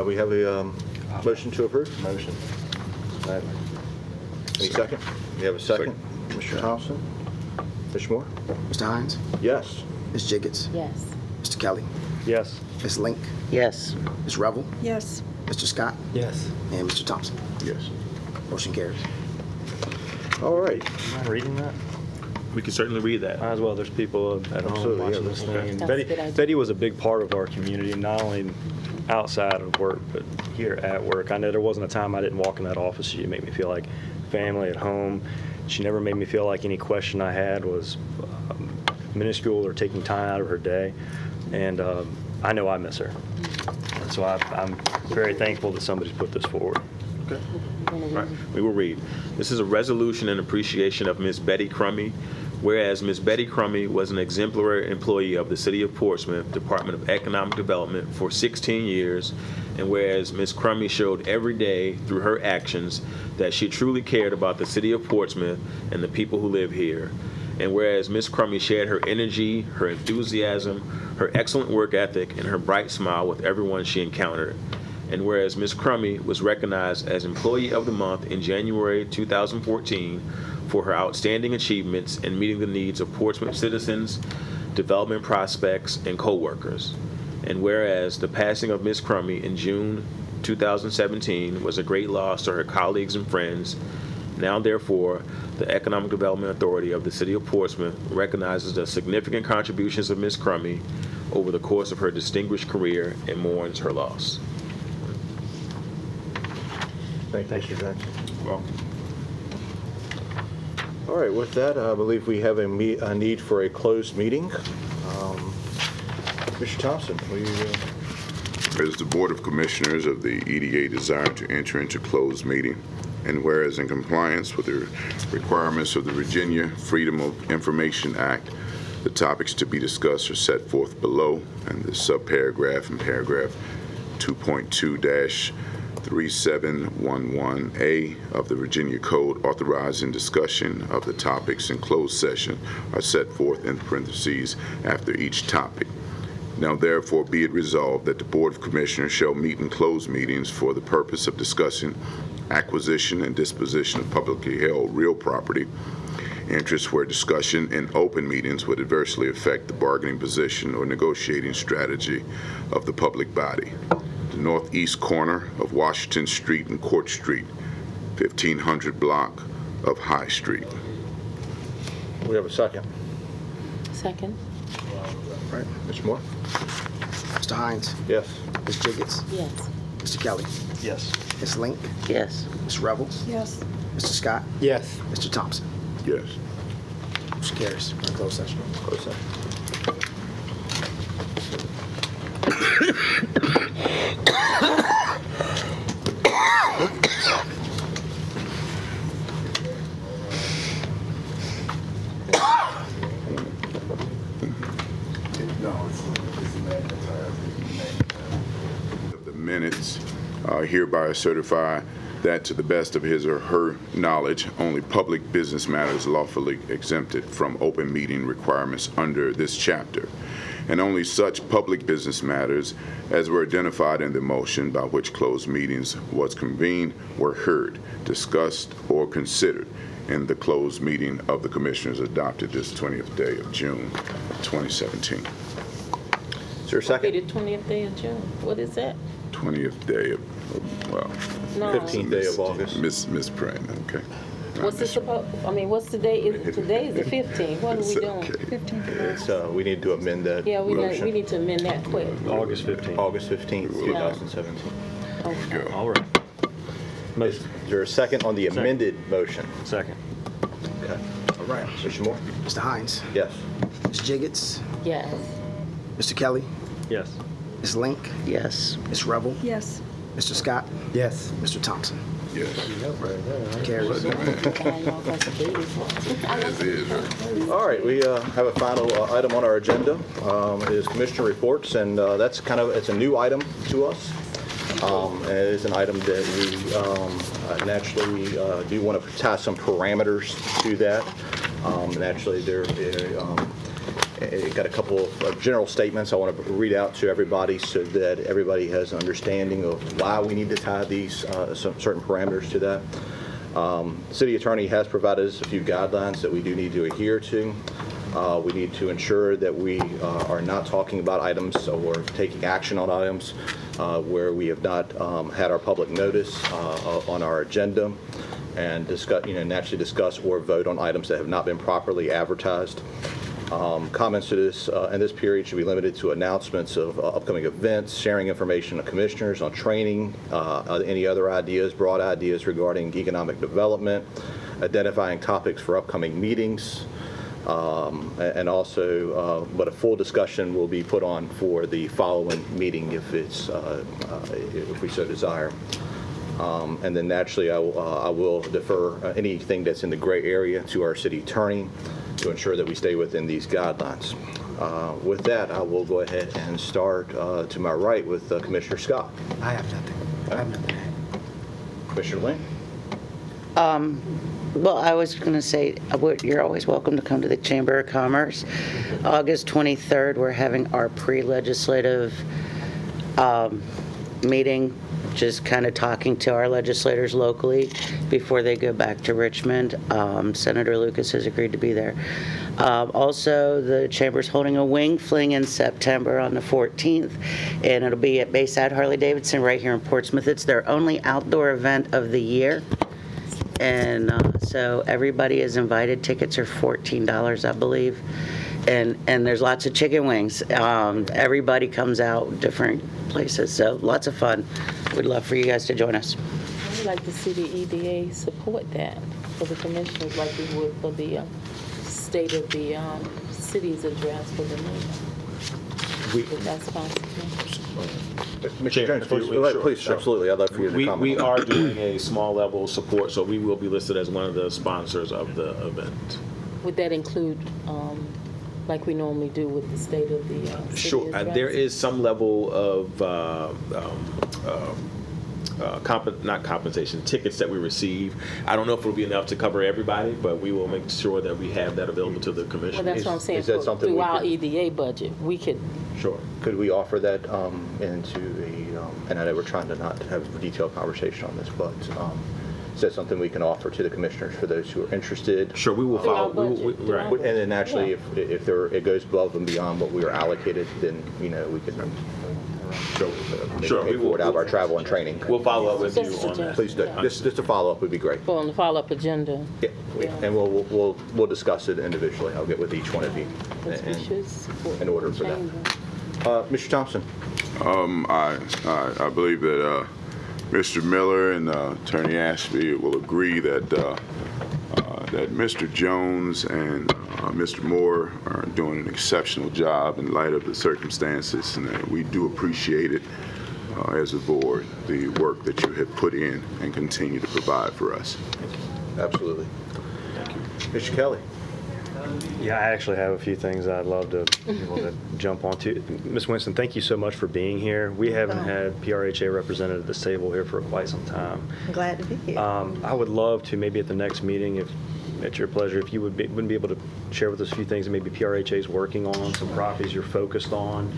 We have a motion to approve? Motion. Any second? We have a second. Mr. Thompson? Mr. Moore? Mr. Hines, Yes. Ms. Jiggets, Yes. Mr. Kelly, Yes. Ms. Link, Yes. Ms. Revel, Yes. Mr. Scott, Yes. and Mr. Thompson. Yes. Motion carries. All right. Am I reading that? We can certainly read that. Might as well. There's people at home Absolutely, watching yeah. this thing. And That's a good idea. Betty was a big part of our community, not only outside of work, but here at work. I know there wasn't a time I didn't walk in that office. She made me feel like family at home. She never made me feel like any question I had was minuscule or taking time out of her day. And I know I miss her. And so I'm very thankful that somebody's put this forward. Okay. Right. We will read. This is a resolution in appreciation of Ms. Betty Crummy. Whereas Ms. Betty Crummy was an exemplary employee of the City of Portsmouth Department of Economic Development for 16 years, and whereas Ms. Crummy showed every day through her actions that she truly cared about the City of Portsmouth and the people who live here, and whereas Ms. Crummy shared her energy, her enthusiasm, her excellent work ethic, and her bright smile with everyone she encountered, and whereas Ms. Crummy was recognized as Employee of the Month in January 2014 for her outstanding achievements in meeting the needs of Portsmouth citizens, development prospects, and co-workers. And whereas the passing of Ms. Crummy in June 2017 was a great loss to her colleagues and friends, now therefore, the Economic Development Authority of the City of Portsmouth recognizes the significant contributions of Ms. Crummy over the course of her distinguished career and mourns her loss. Thank you, Mr. Jones. Well, All right, with that, I believe we have a need for a closed meeting. Mr. Thompson, will you? As the Board of Commissioners of the EDA desire to enter into closed meeting, and whereas in compliance with the requirements of the Virginia Freedom of Information Act, the topics to be discussed are set forth below, and the subparagraph in paragraph 2.2-3711A of the Virginia Code authorizing discussion of the topics in closed session are set forth in parentheses after each topic. Now therefore be it resolved that the Board of Commissioners shall meet in closed meetings for the purpose of discussing acquisition and disposition of publicly held real property, interests where discussion in open meetings would adversely affect the bargaining position or negotiating strategy of the public body. the northeast corner of Washington Street and Court Street, 1500 block of High Street. We have a second. Second? Right. Mr. Moore? Mr. Hines, Yes. Ms. Jiggets, Yes. Mr. Kelly, Yes. Ms. Link, Yes. Ms. Revels, Yes. Mr. Scott, Yes. Mr. Thompson. Yes. Motion carries. We're in closed session. Closed session. The minutes hereby certify that to the best of his or her knowledge, only public business matters lawfully exempted from open meeting requirements under this chapter, and only such public business matters as were identified in the motion by which closed meetings was convened were heard, discussed, or considered in the closed meeting of the Commissioners adopted this 20th day of June, 2017. Is there a Okay, second? the 20th day of June. What is that? 20th day of, well, No. 15th day of August. Miss Pratt, okay. What's it supposed, I mean, what's the day? Today is the 15th. What are we It's doing? okay. It's, we need to amend that Yeah, we motion. need to amend that quick. August 15th. August 15th, 2017. Okay. All right. Is there a second on the amended motion? Second. Okay. All right. Mr. Moore? Mr. Hines, Yes. Ms. Jiggets, Yes. Mr. Kelly, Yes. Ms. Link, Yes. Ms. Revel, Yes. Mr. Scott, Yes. Mr. Thompson. Yes. Carries. As is. All right, we have a final item on our agenda, is commissioner reports, and that's kind of, it's a new item to us. And it is an item that we naturally do want to tie some parameters to that. Naturally, it got a couple of general statements I want to read out to everybody so that everybody has an understanding of why we need to tie these some certain parameters to that. City attorney has provided us a few guidelines that we do need to adhere to. We need to ensure that we are not talking about items or taking action on items where we have not had our public notice on our agenda, and discuss, naturally discuss or vote on items that have not been properly advertised. Comments to this in this period should be limited to announcements of upcoming events, sharing information to commissioners on training, any other ideas, broad ideas regarding economic development, identifying topics for upcoming meetings, and also, but a full discussion will be put on for the following meeting if we so desire. And then naturally, I will defer anything that's in the gray area to our city attorney to ensure that we stay within these guidelines. With that, I will go ahead and start to my right with Commissioner Scott. I have nothing. I have nothing to add. Commissioner Lynn? Well, I was going to say, you're always welcome to come to the Chamber of Commerce. August 23rd, we're having our pre-legislative meeting, just kind of talking to our legislators locally before they go back to Richmond. Senator Lucas has agreed to be there. Also, the Chamber's holding a wing fling in September on the 14th, and it'll be at Bayside Harley-Davidson right here in Portsmouth. It's their only outdoor event of the year. And so everybody is invited. Tickets are $14, I believe. And there's lots of chicken wings. Everybody comes out different places, so lots of fun. We'd love for you guys to join us. I would like to see the EDA support that for the commissioners like we would for the state of the city's address for the meeting. If that's possible. Mr. Chair, Jones, if you please, would, please, sure. absolutely. I'd love for you to comment. We on are that. doing a small level of support, so we will be listed as one of the sponsors of the event. Would that include, like we normally do with the state of the city Sure, address? there is some level of not compensation, tickets that we receive. I don't know if it'll be enough to cover everybody, but we will make sure that we have that available to the Well, commission. that's what I'm saying, is that something through we our could- EDA budget, we could, Sure. Could we offer that into and I know we're trying to not have a detailed conversation on this, but is that something we can offer to the commissioners for those who are interested? Sure, we will Through our follow. budget, through our Right. And then naturally, if it goes above and beyond what we are allocated, then, we can So, Sure, we pay will- for it out of our travel and training. We'll follow up with you Just on that. suggest- Please do. Just a follow-up would be great. Well, on the follow-up agenda, Yeah, and we'll discuss it individually. I'll get with each one of you because we and- should support in order the for that. chamber. Mr. Thompson? I believe that Mr. Miller and Attorney Ashby will agree that that Mr. Jones and Mr. Moore are doing an exceptional job in light of the circumstances, and we do appreciate it as a board, the work that you have put in and continue to provide for us. Absolutely. Mr. Kelly? Yeah, I actually have a few things I'd love to be able to jump onto. Ms. Winston, thank you so much for being here. We haven't had PRHA represented at this table here for quite some time. I'm glad to be here. I would love to, maybe at the next meeting, if at your pleasure, if you wouldn't be able to share with us a few things that maybe PRHA is working on, some properties you're focused on.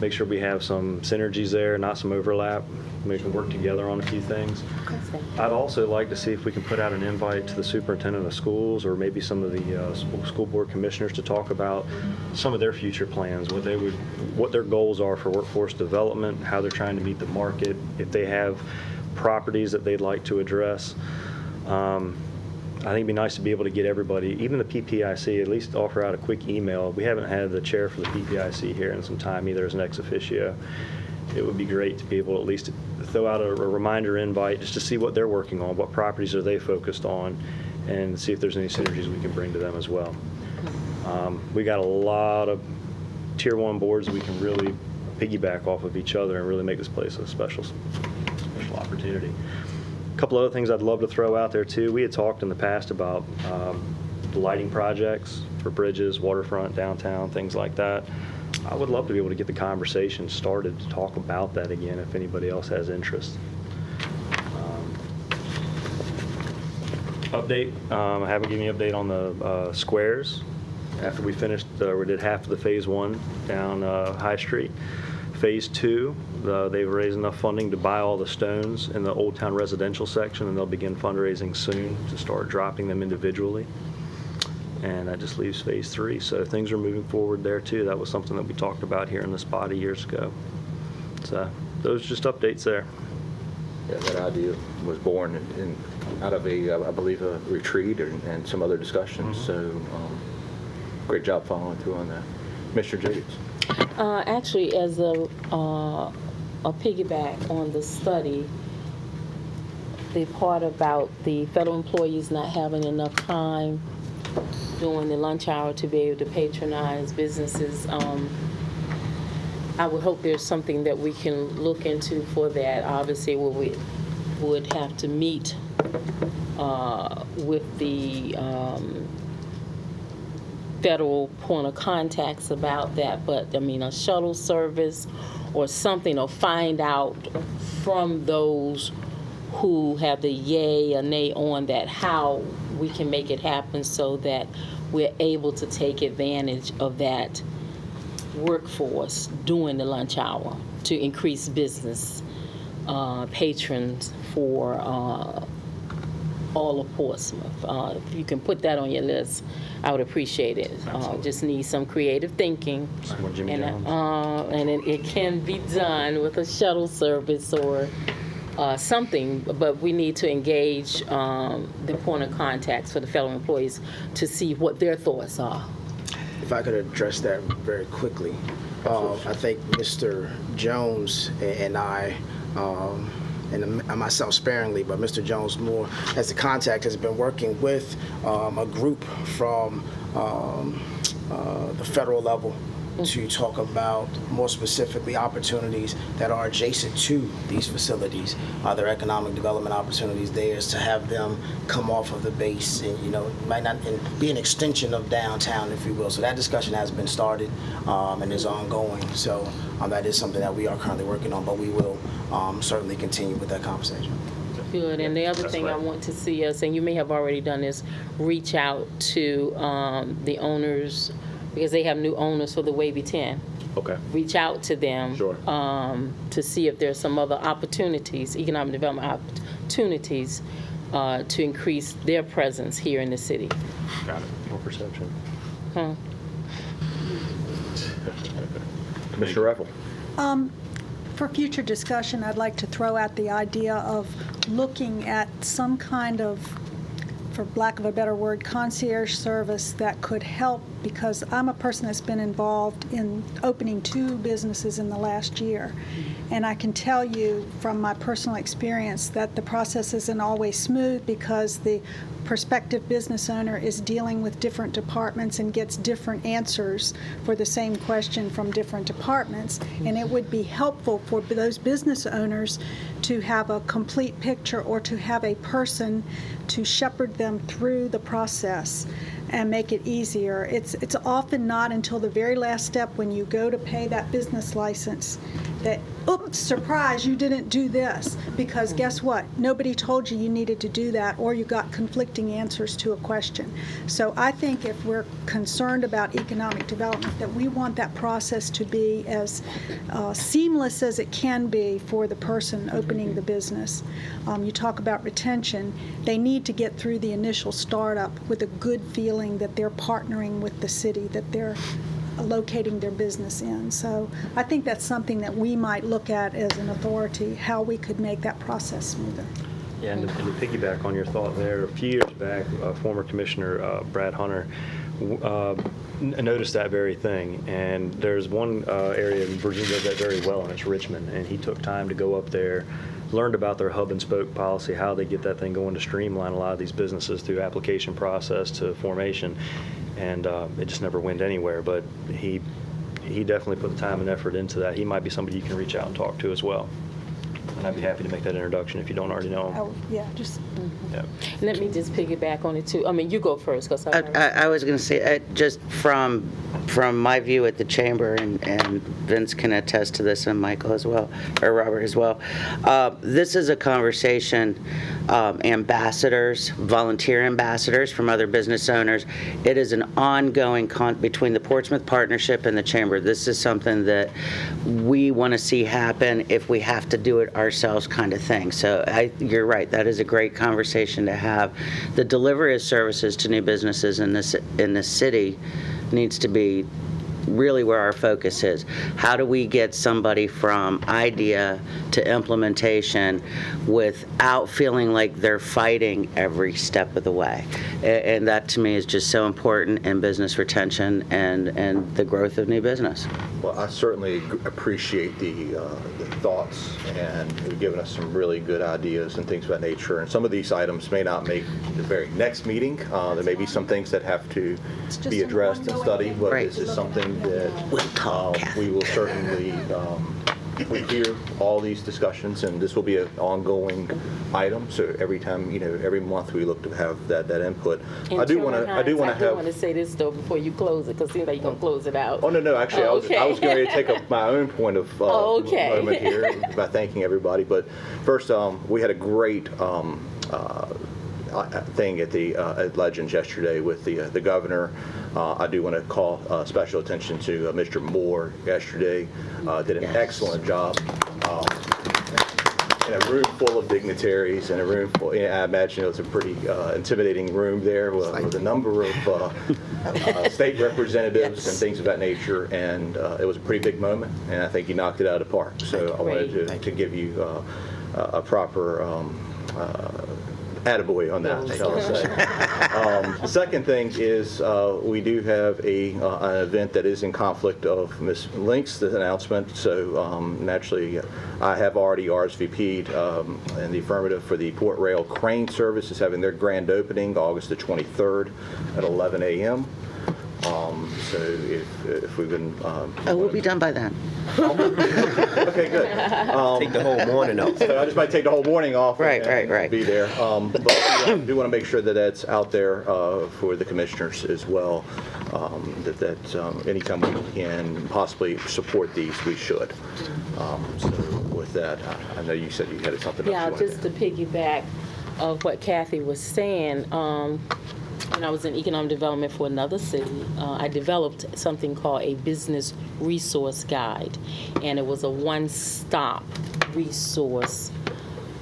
Make sure we have some synergies there, not some overlap. We can work together on a few things. I'd also like to see if we can put out an invite to the superintendent of schools or maybe some of the school board commissioners to talk about some of their future plans, what their goals are for workforce development, how they're trying to meet the market, if they have properties that they'd like to address. I think it'd be nice to be able to get everybody, even the PPIC, at least offer out a quick email. We haven't had the chair for the PPIC here in some time either as an ex officio. It would be great to be able to at least throw out a reminder invite just to see what they're working on, what properties are they focused on, and see if there's any synergies we can bring to them as well. We got a lot of tier 1 boards that we can really piggyback off of each other and really make this place a special opportunity. A couple other things I'd love to throw out there too. We had talked in the past about lighting projects for bridges, waterfront, downtown, things like that. I would love to be able to get the conversation started to talk about that again if anybody else has interest. Update, I haven't given you an update on the squares. After we finished, we did half of the phase 1 down High Street. Phase 2, they've raised enough funding to buy all the stones in the Old Town residential section, and they'll begin fundraising soon to start dropping them individually. And that just leaves phase 3. So things are moving forward there too. That was something that we talked about here in this body years ago. So those are just updates there. Yeah, that idea was born out of I believe, a retreat and some other discussions. So great job following through on that. Mr. Jacobs? Actually, as a piggyback on the study, the part about the federal employees not having enough time during the lunch hour to be able to patronize businesses, I would hope there's something that we can look into for that. Obviously, we would have to meet with the federal point of contacts about that, but I mean a shuttle service or something, or find out from those who have the yay or nay on that how we can make it happen so that we're able to take advantage of that workforce during the lunch hour to increase business patrons for all of Portsmouth. If you can put that on your list, I would appreciate it. Just need some creative thinking. Some more Jimmy And, Jones. and it can be done with a shuttle service or something, but we need to engage the point of contacts for the federal employees to see what their thoughts are. If I could address that very quickly. I think Mr. Jones and I, and myself sparingly, but Mr. Jones more as the contact has been working with a group from the federal level to talk about more specifically opportunities that are adjacent to these facilities. Their economic development opportunities there is to have them come off of the base and, might not and be an extension of downtown, if you will. So that discussion has been started and is ongoing. So that is something that we are currently working on, but we will certainly continue with that conversation. Good, and the other thing I want to see us, and you may have already done this, reach out to the owners, because they have new owners for the Wavy 10. Okay. Reach out to them. Sure. To see if there's some other opportunities, economic development opportunities, to increase their presence here in the city. Got it. More perception. Mr. Reffel? For future discussion, I'd like to throw out the idea of looking at some kind of, for lack of a better word, concierge service that could help, because I'm a person that's been involved in opening 2 businesses in the last year. And I can tell you from my personal experience that the process isn't always smooth because the prospective business owner is dealing with different departments and gets different answers for the same question from different departments. And it would be helpful for those business owners to have a complete picture or to have a person to shepherd them through the process and make it easier. It's often not until the very last step when you go to pay that business license that, oops, surprise, you didn't do this. Because guess what? Nobody told you needed to do that, or you got conflicting answers to a question. So I think if we're concerned about economic development, that we want that process to be as seamless as it can be for the person opening the business. You talk about retention. They need to get through the initial startup with a good feeling that they're partnering with the city, that they're locating their business in. So I think that's something that we might look at as an authority, how we could make that process smoother. Yeah, and to piggyback on your thought there, a few years back, former Commissioner Brad Hunter noticed that very thing. And there's one area in Virginia does that very well, and it's Richmond. And he took time to go up there, learned about their hub and spoke policy, how they get that thing going to streamline a lot of these businesses through application process to formation. And it just never went anywhere. But he definitely put the time and effort into that. He might be somebody you can reach out and talk to as well. And I'd be happy to make that introduction if you don't already know him. Oh, yeah, just. Yeah. Let me just piggyback on it too. I mean, you go first, because I was going to say, just from my view at the chamber, and Vince can attest to this, and Michael as well, or Robert as well, this is a conversation, ambassadors, volunteer ambassadors from other business owners. It is an ongoing between the Portsmouth Partnership and the chamber. This is something that we want to see happen if we have to do it ourselves, kind of thing. So you're right, that is a great conversation to have. The delivery of services to new businesses in this city needs to be really where our focus is. How do we get somebody from idea to implementation without feeling like they're fighting every step of the way? And that to me is just so important in business retention and the growth of new business. Well, I certainly appreciate the thoughts, and you've given us some really good ideas and things of that nature. And some of these items may not make the very next meeting. There may be some things that have to be addressed and studied, but Right. this is something that We'll talk, Kathy. we will certainly we hear all these discussions, and this will be an ongoing item. So every time, every month we look to have that input. I do want to say this though before you close it, because it seems like you're gonna close it out. Oh, no, actually, I was going to take up my own point of Okay. moment here by thanking everybody. But first, we had a great thing at Legends yesterday with the governor. I do want to call special attention to Mr. Moore yesterday. Did an excellent job. In a room full of dignitaries, and a room full, I imagine it was a pretty intimidating room there with a number of state representatives and things of that nature, and it was a pretty big moment, and I think you knocked it out of the park. So I wanted to give you a proper attaboy on that, shall I say. Second thing is we do have an event that is in conflict of Ms. Link's announcement, so naturally I have already RSVP'd in the affirmative for the Port Rail Crane Service is having their grand opening August the 23rd at 11 a.m. So if we've been... we'll be done by then. Okay, good. Take the whole morning off. So I just might take the whole morning off. Right. Be there. But I do want to make sure that that's out there for the commissioners as well, that anytime we can possibly support these, we should. So with that, I know you said you had something else. Yeah, you wanted just to piggyback of what Kathy was saying, when I was in economic development for another city, I developed something called a business resource guide, and it was a one-stop resource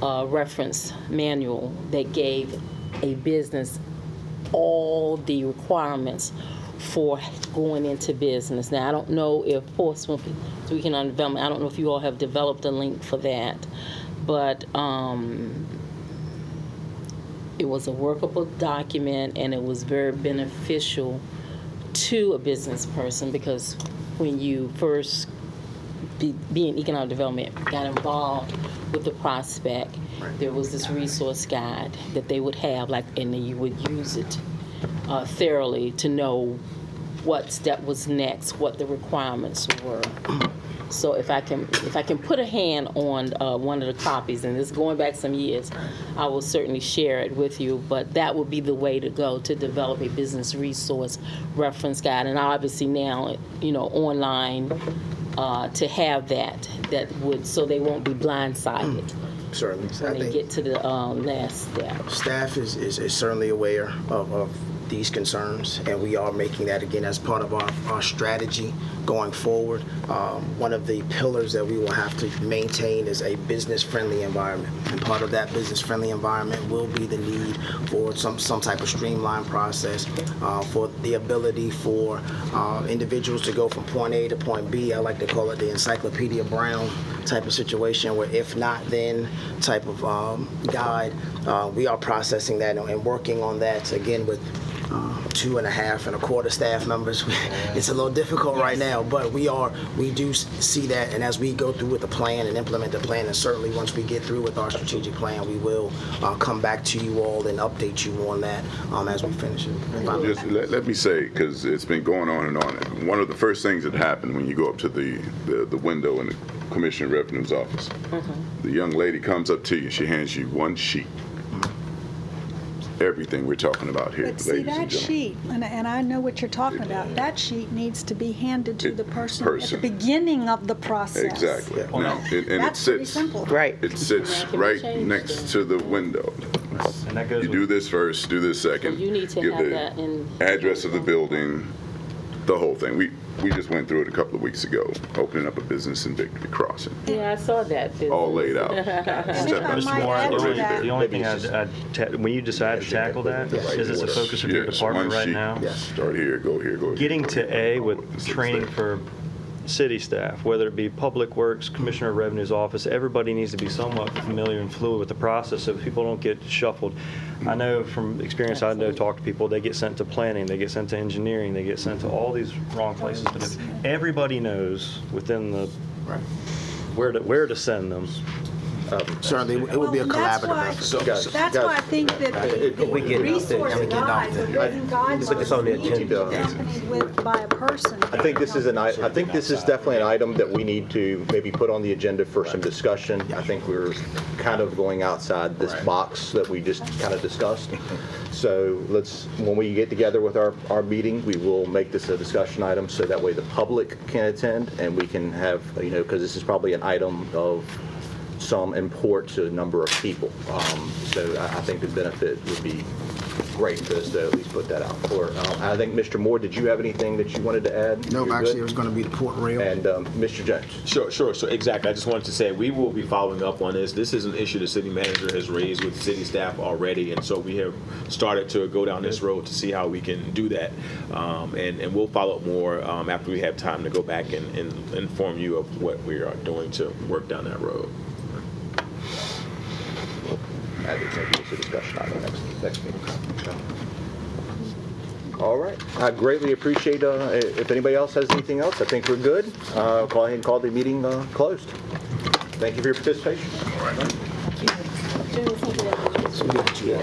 reference manual that gave a business all the requirements for going into business. Now, I don't know if Portsmouth Economic Development, I don't know if you all have developed a link for that, but it was a workable document, and it was very beneficial to a business person, because when you first being economic development got involved with the prospect, there was this resource guide that they would have, like, and then you would use it thoroughly to know what step was next, what the requirements were. So if I can put a hand on one of the copies, and this is going back some years, I will certainly share it with you. But that would be the way to go to develop a business resource reference guide. And obviously now, online to have that would, so they won't be blindsided Certainly. when they get to the last step. Staff is certainly aware of these concerns, and we are making that, again, as part of our strategy going forward. One of the pillars that we will have to maintain is a business-friendly environment, and part of that business-friendly environment will be the need for some type of streamlined process, for the ability for individuals to go from point A to point B. I like to call it the Encyclopedia Brown type of situation, where if not then type of guide. We are processing that and working on that, again, with 2.5 and a quarter staff members. It's a little difficult right now, but we do see that, and as we go through with the plan and implement the plan, and certainly once we get through with our strategic plan, we will come back to you all and update you on that as we finish it. Just let me say, because it's been going on and on. One of the first things that happened when you go up to the window in the Commissioner of Revenue's office, the young lady comes up to you, she hands you one sheet. Everything we're talking about here, But see, ladies and that gentlemen. sheet, and I know what you're talking about, that sheet needs to be handed to the person at the Person. beginning of the process. Exactly. Now, and it That's pretty sits simple. Right. It sits right next to the window. And that goes You with do this first, do this second. You need to give have the that in. address of the building, the whole thing. We just went through it a couple of weeks ago, opening up a business in Victory Crossing, Yeah, I saw that. all laid out. And if I Step might by add step. to that, The only thing when you decide to tackle that, is this a focus of your Yes, department one right sheet. now? Start here, go here, go here. Getting to A with training for city staff, whether it be Public Works, Commissioner of Revenue's office, everybody needs to be somewhat familiar and fluid with the process so people don't get shuffled. I know from experience, talk to people, they get sent to planning, they get sent to engineering, they get sent to all these wrong places. But if everybody knows within the, where to send them, Certainly, it will be a Well, that's collaborative why- effort. That's why I think that the we get it off there. resource And we get it off guides, the there. written guidelines Put this on the need to be agenda. accompanied with by a person. I think this is definitely an item that we need to maybe put on the agenda for some discussion. I think we're kind of going outside this box that we just kind of discussed. So when we get together with our meeting, we will make this a discussion item so that way the public can attend, and we can have, because this is probably an item of some import to a number of people. So I think the benefit would be great for us to at least put that out for. I think, Mr. Moore, did you have anything that you wanted to add? No, You're actually, good? it was going to be the port rail. And Mr. Jones? Sure. So exactly. I just wanted to say we will be following up on this. This is an issue the city manager has raised with city staff already, and so we have started to go down this road to see how we can do that. And we'll follow up more after we have time to go back and inform you of what we are doing to work down that road. Add it maybe as a discussion item next meeting. All right. I greatly appreciate, if anybody else has anything else, I think we're good. Go ahead and call the meeting closed. Thank you for your participation. So we get what you had.